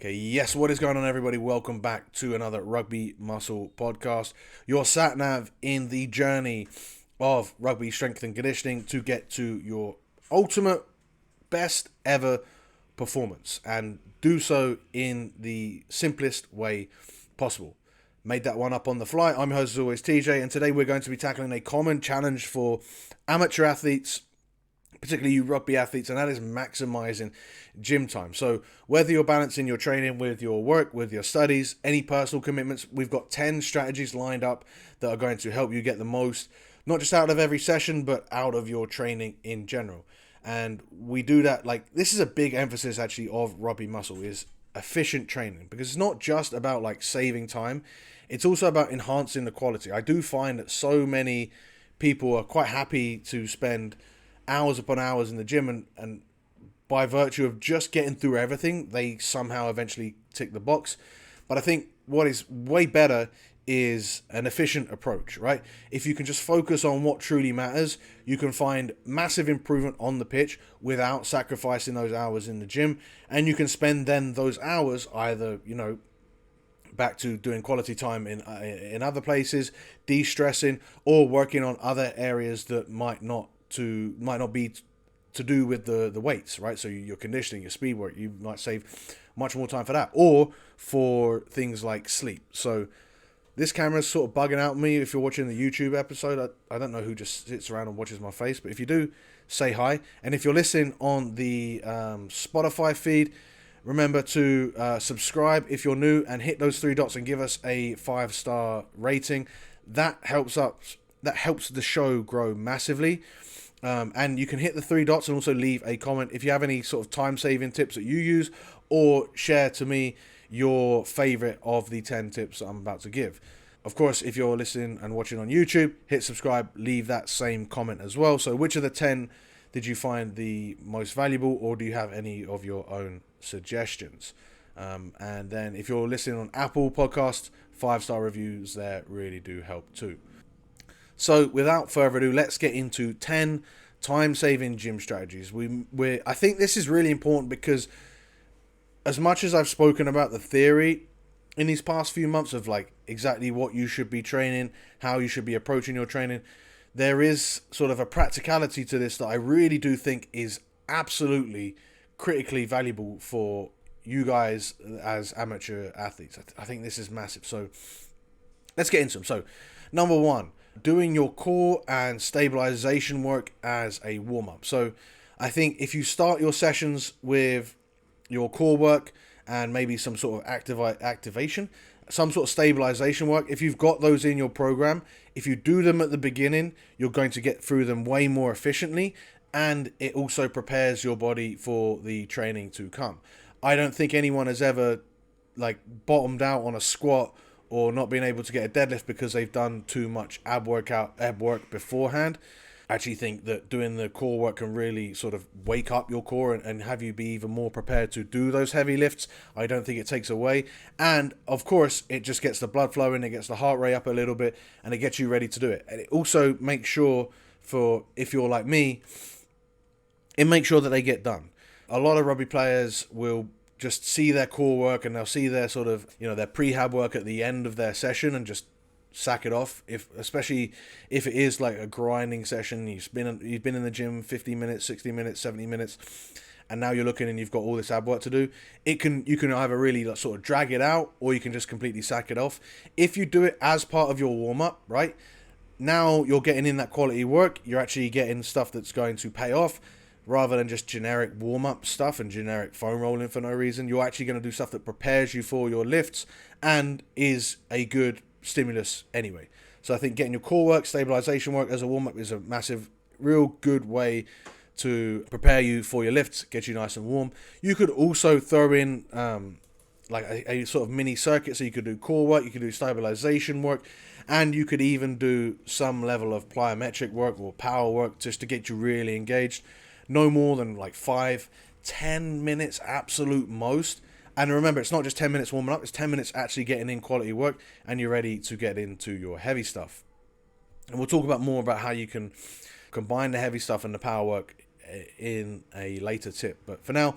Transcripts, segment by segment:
Okay, yes, what is going on, everybody? Welcome back to another Rugby Muscle podcast. Your sat nav in the journey of rugby strength and conditioning to get to your ultimate best ever performance and do so in the simplest way possible. Made that one up on the fly. I'm your host, as always, TJ, and today we're going to be tackling a common challenge for amateur athletes, particularly you rugby athletes, and that is maximizing gym time. So whether you're balancing your training with your work, with your studies, any personal commitments, we've got 10 strategies lined up that are going to help you get the most, not just out of every session, but out of your training in general. And we do that, like, this is a big emphasis actually of Rugby Muscle, is efficient training, because it's not just about like saving time, it's also about enhancing the quality. I do find that so many people are quite happy to spend hours upon hours in the gym, and by virtue of just getting through everything, they somehow eventually tick the box. But I think what is way better is an efficient approach, right? If you can just focus on what truly matters, you can find massive improvement on the pitch without sacrificing those hours in the gym, and you can spend then those hours either, back to doing quality time in other places, de-stressing, or working on other areas that might not be to do with the weights, right? So your conditioning, your speed work, you might save much more time for that, or for things like sleep. So this camera's sort of bugging out me. If you're watching the YouTube episode, I don't know who just sits around and watches my face, but if you do, say hi. And if you're listening on the Spotify feed, remember to subscribe if you're new, and hit those three dots and give us a 5-star rating. That helps the show grow massively. And you can hit the three dots and also leave a comment if you have any sort of time-saving tips that you use, or share to me your favorite of the 10 tips that I'm about to give. Of course, if you're listening and watching on YouTube, hit subscribe, leave that same comment as well. So which of the 10 did you find the most valuable, or do you have any of your own suggestions? And then if you're listening on Apple Podcasts, 5-star reviews there really do help too. So without further ado, let's get into 10 time-saving gym strategies. I think this is really important because as much as I've spoken about the theory in these past few months of like exactly what you should be training, how you should be approaching your training, there is sort of a practicality to this that I really do think is absolutely critically valuable for you guys as amateur athletes. I think this is massive. So let's get into them. So number one, doing your core and stabilization work as a warm-up. So I think if you start your sessions with your core work and maybe some sort of activation, some sort of stabilization work, if you've got those in your program, if you do them at the beginning, you're going to get through them way more efficiently, and it also prepares your body for the training to come. I don't think anyone has ever like bottomed out on a squat or not being able to get a deadlift because they've done too much ab work beforehand. I actually think that doing the core work can really sort of wake up your core and have you be even more prepared to do those heavy lifts. I don't think it takes away. And of course, it just gets the blood flowing, it gets the heart rate up a little bit, and it gets you ready to do it. And it also makes sure, for if you're like me, it makes sure that they get done. A lot of rugby players will just see their core work and they'll see their sort of, their prehab work at the end of their session and just sack it off. Especially if it is like a grinding session, you've been in the gym 50 minutes, 60 minutes, 70 minutes, and now you're looking and you've got all this ab work to do. You can either really like sort of drag it out, or you can just completely sack it off. If you do it as part of your warm-up, right, now you're getting in that quality work, you're actually getting stuff that's going to pay off, rather than just generic warm-up stuff and generic foam rolling for no reason. You're actually going to do stuff that prepares you for your lifts and is a good stimulus anyway. So I think getting your core work, stabilization work as a warm-up is a massive, real good way to prepare you for your lifts, get you nice and warm. You could also throw in like a sort of mini circuit. So you could do core work, you could do stabilization work, and you could even do some level of plyometric work or power work just to get you really engaged. No more than like 5-10 minutes absolute most. And remember, it's not just 10 minutes warming up, it's 10 minutes actually getting in quality work, and you're ready to get into your heavy stuff. And we'll talk more about how you can combine the heavy stuff and the power work in a later tip. But for now,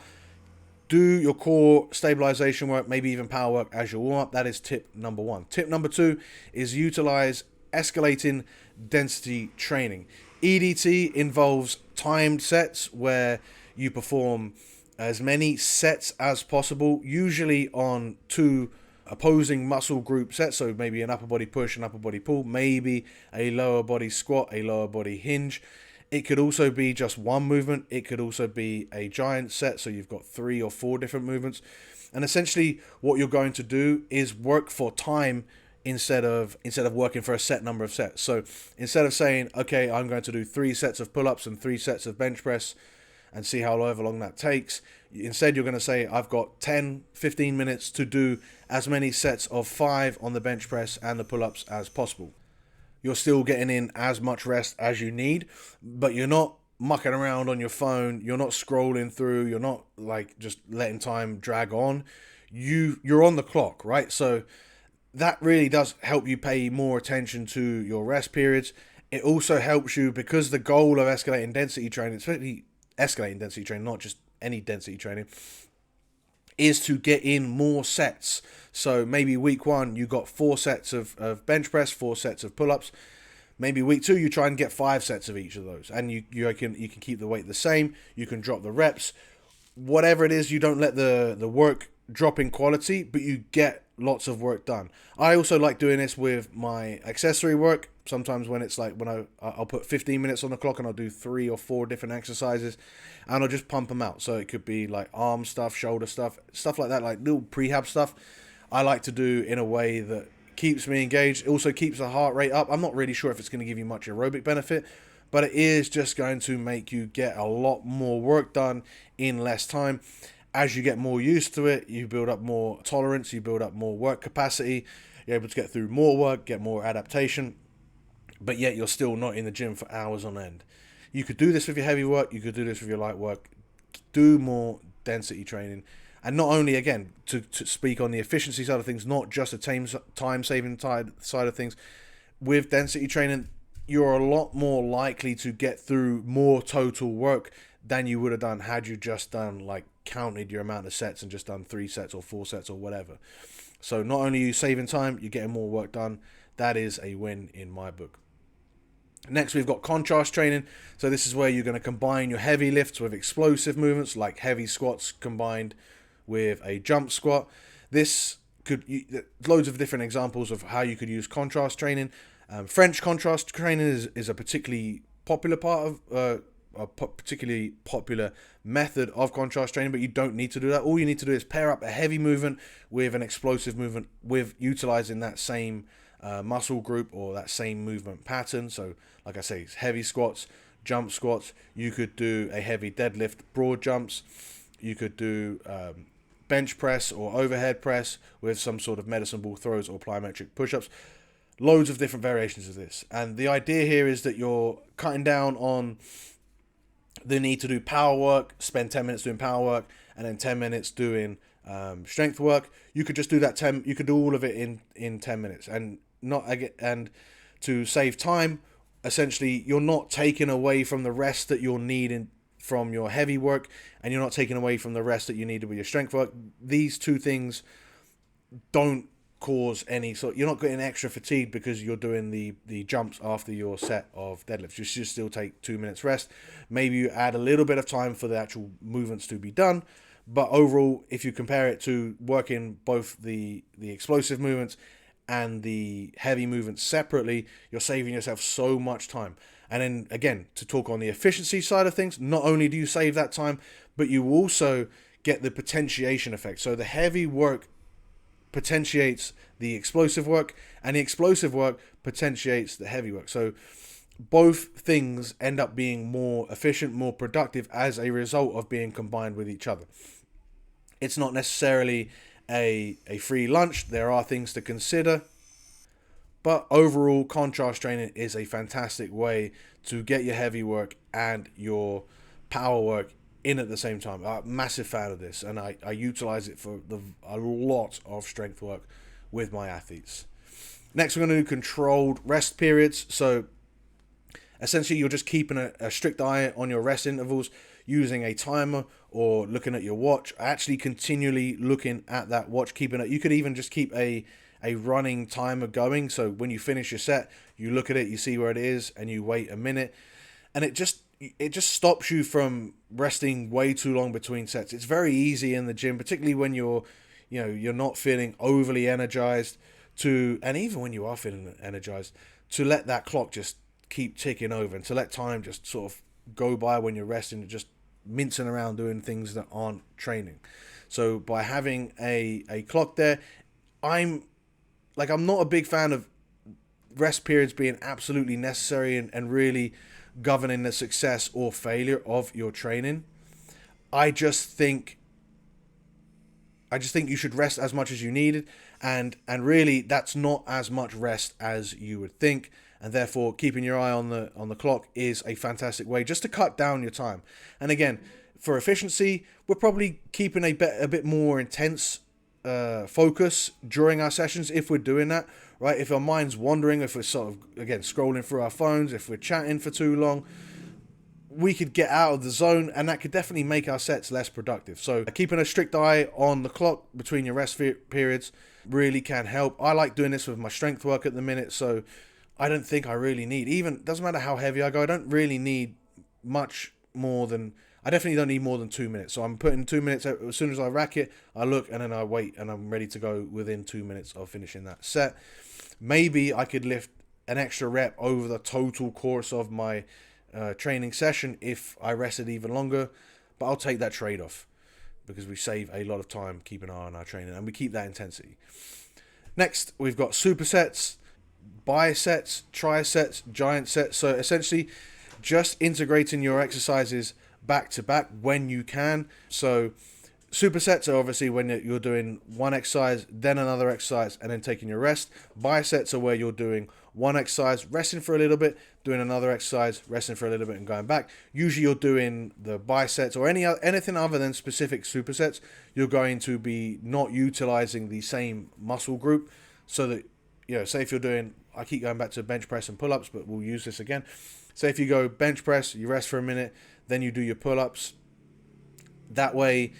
Do your core stabilization work, maybe even power work as your warm up. That is tip number 1. Tip number 2 is utilize escalating density training. EDT involves timed sets where you perform as many sets as possible, usually on 2 opposing muscle group sets. So maybe an upper body push, an upper body pull, maybe a lower body squat, a lower body hinge. It could also be just one movement. It could also be a giant set, so you've got 3 or 4 different movements. And essentially what you're going to do is work for time instead of working for a set number of sets. So instead of saying, okay, I'm going to do 3 sets of pull-ups and 3 sets of bench press and see however long that takes, instead you're going to say, I've got 10-15 minutes to do as many sets of 5 on the bench press and the pull-ups as possible. You're still getting in as much rest as you need, but you're not mucking around on your phone. You're not scrolling through. You're not like just letting time drag on. You're on the clock, right? So that really does help you pay more attention to your rest periods. It also helps you because the goal of escalating density training, especially escalating density training, not just any density training, is to get in more sets. So maybe week 1 you got 4 sets of bench press, 4 sets of pull-ups. Maybe week 2 you try and get 5 sets of each of those, and you can keep the weight the same. You can drop the reps, whatever it is. You don't let the work drop in quality, but you get lots of work done. I also like doing this with my accessory work. Sometimes when it's like when I'll put 15 minutes on the clock and I'll do 3 or 4 different exercises and I'll just pump them out. So it could be like arm stuff, shoulder stuff like that, like little prehab stuff. I like to do in a way that keeps me engaged. It also keeps the heart rate up. I'm not really sure if it's going to give you much aerobic benefit, but it is just going to make you get a lot more work done in less time. As you get more used to it, you build up more tolerance, you build up more work capacity, you're able to get through more work, get more adaptation, but yet you're still not in the gym for hours on end. You could do this with your heavy work, you could do this with your light work. Do more density training. And not only, again, to speak on the efficiency side of things, not just the time-saving side of things, with density training, you're a lot more likely to get through more total work than you would have done had you just done, like, counted your amount of sets and just done 3 sets or 4 sets or whatever. So not only are you saving time, you're getting more work done. That is a win in my book. Next, we've got contrast training. So this is where you're going to combine your heavy lifts with explosive movements, like heavy squats combined with a jump squat. This loads of different examples of how you could use contrast training. French contrast training is a particularly popular part of a particularly popular method of contrast training, but you don't need to do that. All you need to do is pair up a heavy movement with an explosive movement with utilizing that same muscle group or that same movement pattern. So like I say, it's heavy squats, jump squats. You could do a heavy deadlift, broad jumps. You could do bench press or overhead press with some sort of medicine ball throws or plyometric push-ups. Loads of different variations of this. And the idea here is that you're cutting down on the need to do power work, spend 10 minutes doing power work, and then 10 minutes doing strength work. You could just do that you could do all of it in 10 minutes, and to save time, essentially you're not taking away from the rest that you'll need from your heavy work, and you're not taking away from the rest that you need with your strength work. These two things don't cause any you're not getting extra fatigue because you're doing the jumps after your set of deadlifts. You should still take 2 minutes rest. Maybe you add a little bit of time for the actual movements to be done, but overall, if you compare it to working both the explosive movements and the heavy movements separately, you're saving yourself so much time. And then again, to talk on the efficiency side of things, not only do you save that time, but you also get the potentiation effect. So the heavy work potentiates the explosive work, and the explosive work potentiates the heavy work. So both things end up being more efficient, more productive as a result of being combined with each other. It's not necessarily a free lunch. There are things to consider. But overall, contrast training is a fantastic way to get your heavy work and your power work in at the same time. I'm a massive fan of this, and I utilize it for a lot of strength work with my athletes. Next, we're going to do controlled rest periods. So essentially, you're just keeping a strict eye on your rest intervals. using a timer or looking at your watch, actually continually looking at that watch, keeping it. You could even just keep a running timer going. So when you finish your set, you look at it, you see where it is, and you wait a minute. And it just stops you from resting way too long between sets. It's very easy in the gym, particularly when you're not feeling overly energized and even when you are feeling energized, to let that clock just keep ticking over and to let time just sort of go by when you're resting and just mincing around doing things that aren't training. So by having a clock there, I'm not a big fan of rest periods being absolutely necessary and really governing the success or failure of your training. I just think you should rest as much as you needed, and really that's not as much rest as you would think, and therefore keeping your eye on the clock is a fantastic way just to cut down your time. And again, for efficiency, we're probably keeping a bit more intense focus during our sessions if we're doing that, right? If our mind's wandering, if we're sort of, again, scrolling through our phones, if we're chatting for too long, we could get out of the zone, and that could definitely make our sets less productive. So keeping a strict eye on the clock between your rest periods really can help. I like doing this with my strength work at the minute, so I don't think I really need, even, doesn't matter how heavy I go, I don't really need much more than, I definitely don't need more than 2 minutes. So I'm putting 2 minutes, as soon as I rack it, I look, and then I wait, and I'm ready to go within 2 minutes of finishing that set. Maybe I could lift an extra rep over the total course of my training session if I rested even longer, but I'll take that trade-off because we save a lot of time keeping an eye on our training and we keep that intensity. Next, we've got supersets, bisets, trisets, giant sets. So essentially just integrating your exercises back to back when you can. So supersets are obviously when you're doing one exercise, then another exercise, and then taking your rest. Bisets are where you're doing one exercise, resting for a little bit, doing another exercise, resting for a little bit, and going back. Usually you're doing the bisets or anything other than specific supersets. You're going to be not utilizing the same muscle group, so that, say if you're doing, I keep going back to bench press and pull-ups, but we'll use this again. Say if you go bench press, you rest for a minute, then you do your pull-ups. That way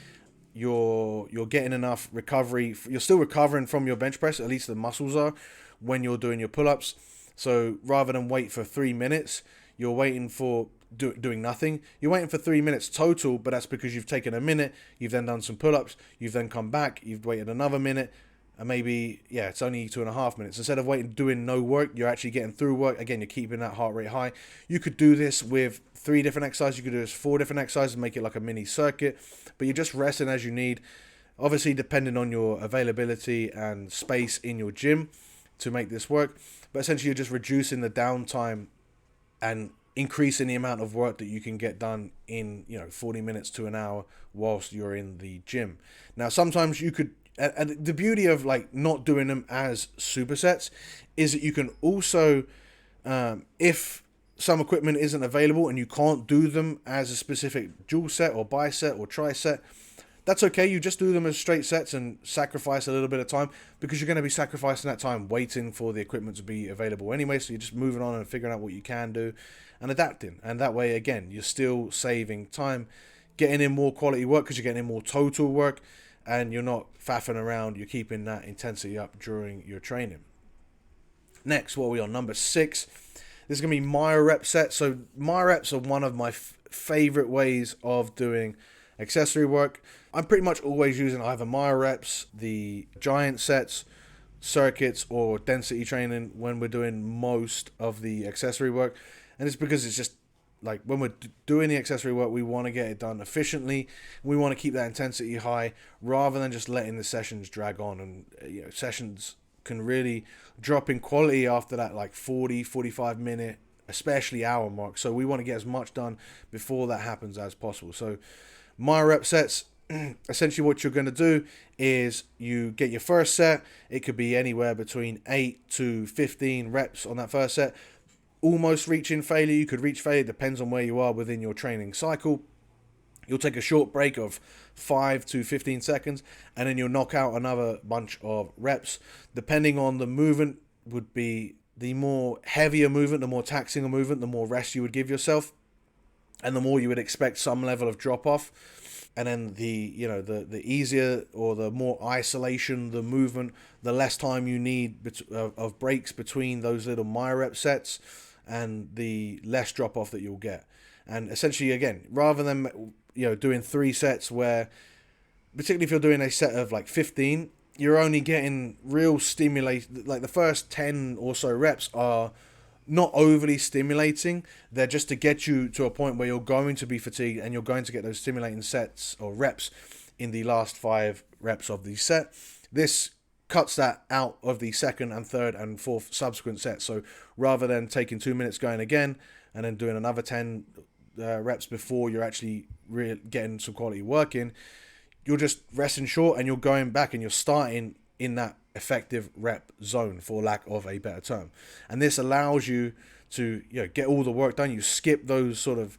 you're getting enough recovery. You're still recovering from your bench press, at least the muscles are, when you're doing your pull-ups. So rather than wait for 3 minutes, you're waiting for doing nothing. You're waiting for 3 minutes total, but that's because you've taken a minute, you've then done some pull-ups, you've then come back, you've waited another minute, and maybe, it's only 2.5 minutes. Instead of doing no work, you're actually getting through work. Again, you're keeping that heart rate high. You could do this with 3 different exercises. You could do this 4 different exercises and make it like a mini circuit, but you're just resting as you need. Obviously, depending on your availability and space in your gym to make this work. But essentially, you're just reducing the downtime and increasing the amount of work that you can get done in 40 minutes to an hour whilst you're in the gym. Now, sometimes you could, and the beauty of not doing them as supersets is that you can also, if some equipment isn't available and you can't do them as a specific dual set or biset or triset, that's okay. You just do them as straight sets and sacrifice a little bit of time, because you're going to be sacrificing that time waiting for the equipment to be available anyway. So you're just moving on and figuring out what you can do and adapting. And that way, again, you're still saving time, getting in more quality work because you're getting in more total work, and you're not faffing around. You're keeping that intensity up during your training. Next, what are we on? Number 6. This is going to be Myo-Reps sets. So Myo-Reps are one of my favorite ways of doing accessory work. I'm pretty much always using either Myo-Reps, the giant sets, circuits, or density training when we're doing most of the accessory work. And it's because it's just when we're doing the accessory work, we want to get it done efficiently. We want to keep that intensity high rather than just letting the sessions drag on. And sessions can really drop in quality after that 40, 45 minute, especially hour mark. So we want to get as much done before that happens as possible. So Myo-Rep sets, essentially what you're going to do is you get your first set. It could be anywhere between 8 to 15 reps on that first set. Almost reaching failure. You could reach failure, depends on where you are within your training cycle. You'll take a short break of 5 to 15 seconds, and then you'll knock out another bunch of reps. Depending on the movement, would be the more heavier movement, the more taxing a movement, the more rest you would give yourself. and the more you would expect some level of drop off. And then the easier or the more isolation the movement, the less time you need of breaks between those little Myo-Rep sets, and the less drop off that you'll get. And essentially, again, rather than doing 3 sets where, particularly if you're doing a set of like 15, you're only getting real stimulate. Like the first 10 or so reps are not overly stimulating. They're just to get you to a point where you're going to be fatigued, and you're going to get those stimulating sets or reps in the last 5 reps of the set. This cuts that out of the second and third and fourth subsequent sets. So rather than taking 2 minutes going again and then doing another 10 reps before you're actually getting some quality work in, you're just resting short and you're going back and you're starting in that effective rep zone, for lack of a better term. And this allows you to get all the work done. You skip those sort of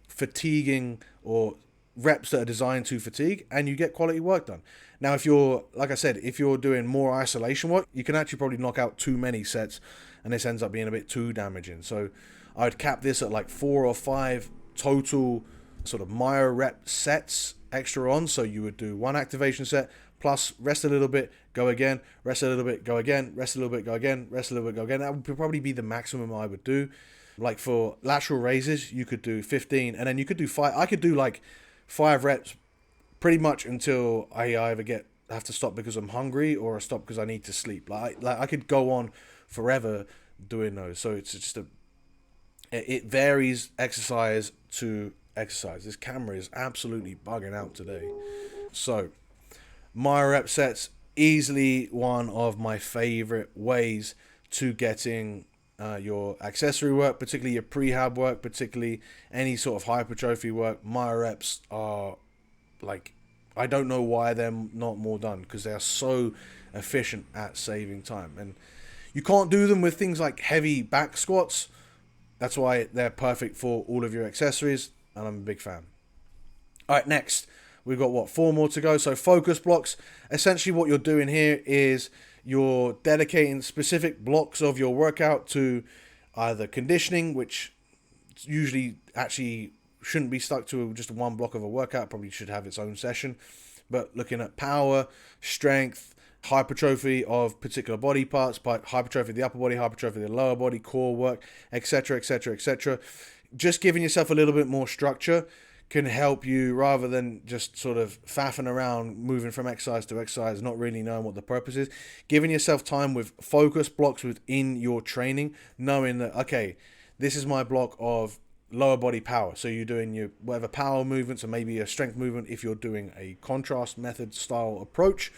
fatiguing or reps that are designed to fatigue, and you get quality work done. Now, if you're, like I said, if you're doing more isolation work, you can actually probably knock out too many sets, and this ends up being a bit too damaging. So I would cap this at like 4 or 5 total sort of Myo-Rep sets extra on. So you would do 1 activation set, plus rest a little bit, go again, rest a little bit, go again, rest a little bit, go again, rest a little bit, go again. That would probably be the maximum I would do. Like for lateral raises, you could do 15, and then you could do 5. I could do like 5 reps pretty much until I either have to stop because I'm hungry, or I stop because I need to sleep. Like I could go on forever doing those. So it's just it varies exercise to exercise. This camera is absolutely bugging out today. So Myo-Rep sets, easily one of my favorite ways to getting your accessory work, particularly your prehab work, particularly any sort of hypertrophy work. Myo-Reps are like, I don't know why they're not more done, because they are so efficient at saving time. And you can't do them with things like heavy back squats. That's why they're perfect for all of your accessories, and I'm a big fan. All right, next we've got 4 more to go. So focus blocks. Essentially what you're doing here is you're dedicating specific blocks of your workout to either conditioning, which usually actually shouldn't be stuck to just one block of a workout, probably should have its own session, but looking at power, strength, hypertrophy of particular body parts, hypertrophy of the upper body, hypertrophy of the lower body, core work, etc., etc., etc. Just giving yourself a little bit more structure can help you, rather than just sort of faffing around, moving from exercise to exercise, not really knowing what the purpose is. Giving yourself time with focus blocks within your training, knowing that, okay, this is my block of lower body power. So you're doing your whatever power movements, or maybe a strength movement if you're doing a contrast method style approach.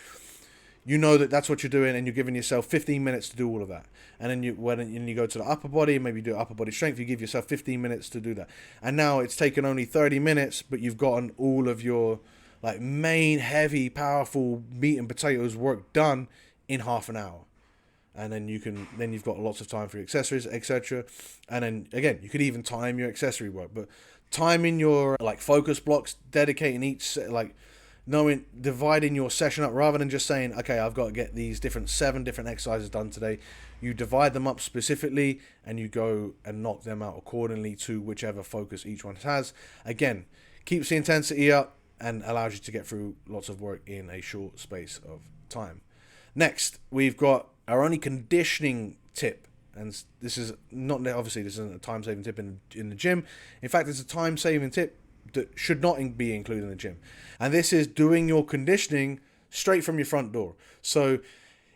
You know that that's what you're doing, and you're giving yourself 15 minutes to do all of that. And then when you go to the upper body, maybe do upper body strength, you give yourself 15 minutes to do that. And now it's taken only 30 minutes, but you've gotten all of your like main heavy, powerful meat and potatoes work done in half an hour. And then you've got lots of time for your accessories, etc. And then again, you could even time your accessory work, but timing your like focus blocks, dedicating each dividing your session up, rather than just saying, okay, I've got to get these 7 different exercises done today. You divide them up specifically, and you go and knock them out accordingly to whichever focus each one has. Again, keeps the intensity up and allows you to get through lots of work in a short space of time. Next, we've got our only conditioning tip, and this is not, obviously this isn't a time-saving tip in the gym. In fact, it's a time-saving tip that should not be included in the gym. And this is doing your conditioning straight from your front door. So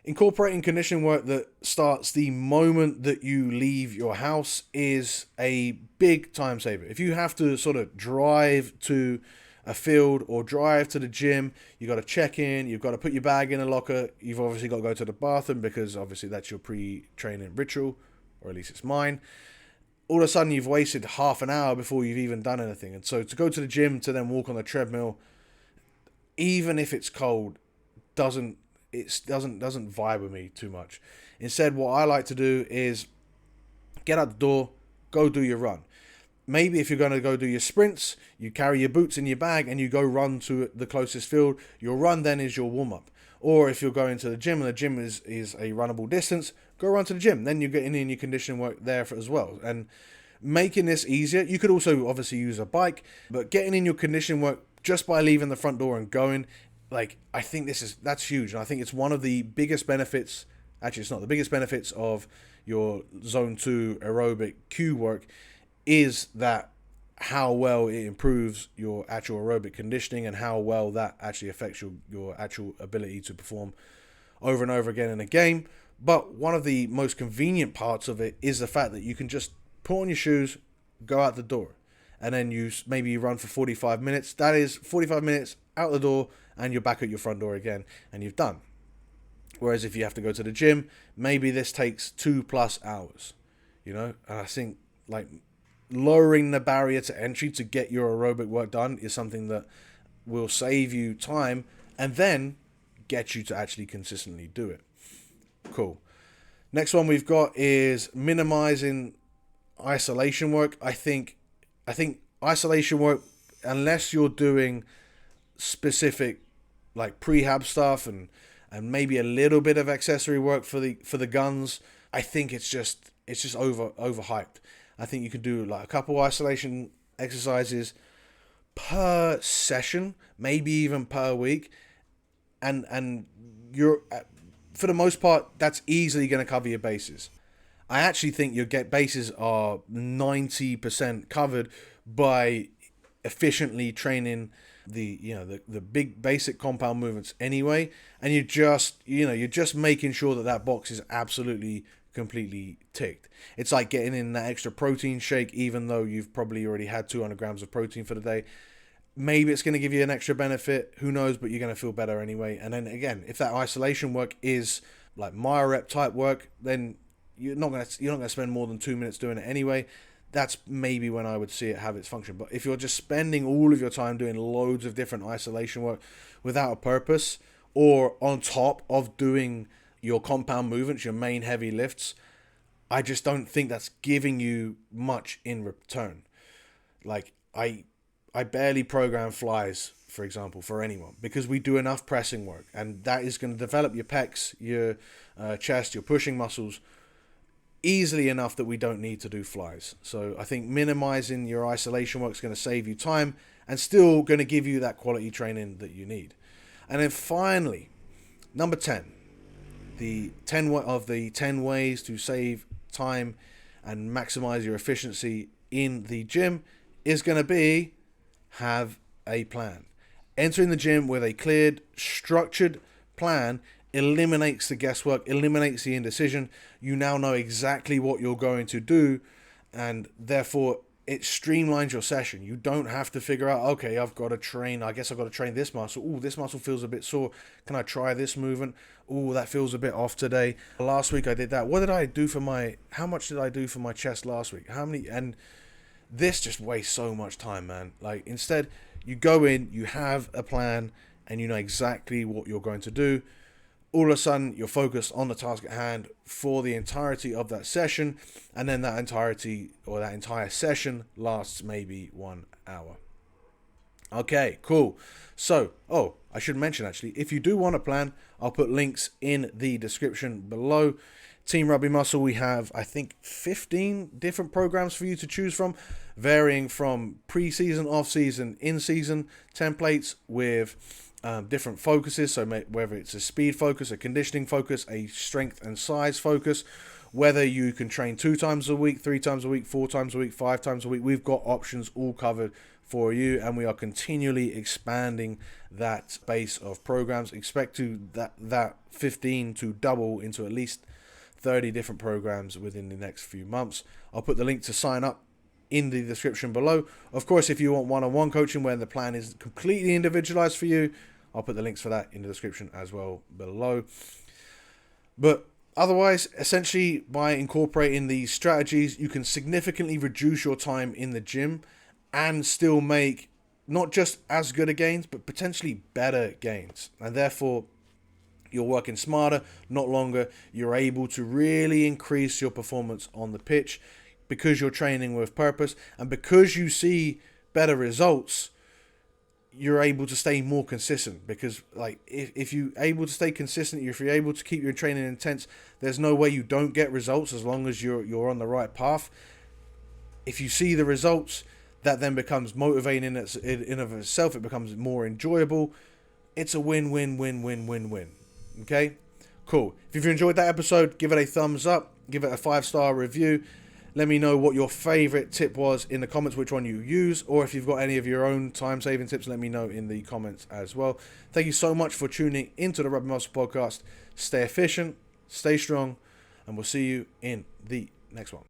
incorporating conditioning work that starts the moment that you leave your house is a big time saver. If you have to sort of drive to a field or drive to the gym, you got to check in, you've got to put your bag in a locker, you've obviously got to go to the bathroom because obviously that's your pre-training ritual, or at least it's mine. All of a sudden you've wasted half an hour before you've even done anything. And so to go to the gym to then walk on the treadmill, even if it's cold, doesn't vibe with me too much. Instead, what I like to do is get out the door, go do your run. Maybe if you're going to go do your sprints, you carry your boots in your bag and you go run to the closest field. Your run then is your warm-up. Or if you're going to the gym and the gym is a runnable distance, go run to the gym. Then you're getting in your conditioning work there as well. And making this easier. You could also obviously use a bike, but getting in your conditioning work just by leaving the front door and going, like, I think that's huge. And I think it's one of the biggest benefits. Actually, it's not the biggest benefits of your zone 2 aerobic Q work, is that how well it improves your actual aerobic conditioning and how well that actually affects your actual ability to perform over and over again in a game. But one of the most convenient parts of it is the fact that you can just put on your shoes, go out the door, and then maybe you run for 45 minutes. That is 45 minutes out the door, and you're back at your front door again, and you've done. Whereas if you have to go to the gym, maybe this takes 2+ hours, And I think, like, lowering the barrier to entry to get your aerobic work done is something that will save you time and then get you to actually consistently do it. Cool. Next one we've got is minimizing isolation work. I think isolation work, unless you're doing specific like prehab stuff and maybe a little bit of accessory work for the guns, I think it's just overhyped. I think you can do like a couple isolation exercises per session, maybe even per week, and you're, for the most part, that's easily going to cover your bases. I actually think your bases are 90% covered by efficiently training the big basic compound movements anyway, and you're just making sure that box is absolutely completely ticked. It's like getting in that extra protein shake, even though you've probably already had 200 grams of protein for the day. Maybe it's going to give you an extra benefit, who knows, but you're going to feel better anyway. And then again, if that isolation work is like Myo-Rep type work, then you're not going to spend more than 2 minutes doing it anyway. That's maybe when I would see it have its function. But if you're just spending all of your time doing loads of different isolation work without a purpose, or on top of doing your compound movements, your main heavy lifts, I just don't think that's giving you much in return. Like, I barely program flies, for example, for anyone, because we do enough pressing work, and that is going to develop your pecs, your chest, your pushing muscles easily enough that we don't need to do flies. So I think minimizing your isolation work is going to save you time and still going to give you that quality training that you need. And then finally, number 10, the 10 ways to save time and maximize your efficiency in the gym is going to be: have a plan. Entering the gym with a cleared, structured plan eliminates the guesswork, eliminates the indecision. You now know exactly what you're going to do, and therefore it streamlines your session. You don't have to figure out, okay, I guess I've got to train this muscle. Oh, this muscle feels a bit sore. Can I try this movement? Oh, that feels a bit off today. Last week I did that. How much did I do for my chest last week? And this just wastes so much time, man. Like, instead, you go in, you have a plan, and you know exactly what you're going to do. All of a sudden, you're focused on the task at hand for the entirety of that session, and then that entire session lasts maybe 1 hour. Okay, cool. So, I should mention actually, if you do want a plan, I'll put links in the description below. Team Rugby Muscle, we have, I think, 15 different programs for you to choose from, varying from pre-season, off-season, in-season templates with different focuses. So whether it's a speed focus, a conditioning focus, a strength and size focus, whether you can train 2 times a week, 3 times a week, 4 times a week, 5 times a week, we've got options all covered for you, and we are continually expanding that base of programs. Expect that 15 to double into at least 30 different programs within the next few months. I'll put the link to sign up in the description below. Of course, if you want one-on-one coaching where the plan is completely individualized for you, I'll put the links for that in the description as well below. But otherwise, essentially, by incorporating these strategies, you can significantly reduce your time in the gym and still make not just as good a gains, but potentially better gains. And therefore, you're working smarter, not longer. You're able to really increase your performance on the pitch because you're training with purpose, and because you see better results, you're able to stay more consistent. Because like if you're able to stay consistent, if you're able to keep your training intense, there's no way you don't get results as long as you're on the right path. If you see the results, that then becomes motivating in of itself. It becomes more enjoyable. It's a win-win-win-win-win-win. Okay? Cool. If you've enjoyed that episode, give it a thumbs up. Give it a 5-star review. Let me know what your favorite tip was in the comments, which one you use, or if you've got any of your own time-saving tips, let me know in the comments as well. Thank you so much for tuning into the Rugby Muscle Podcast. Stay efficient, stay strong, and we'll see you in the next one.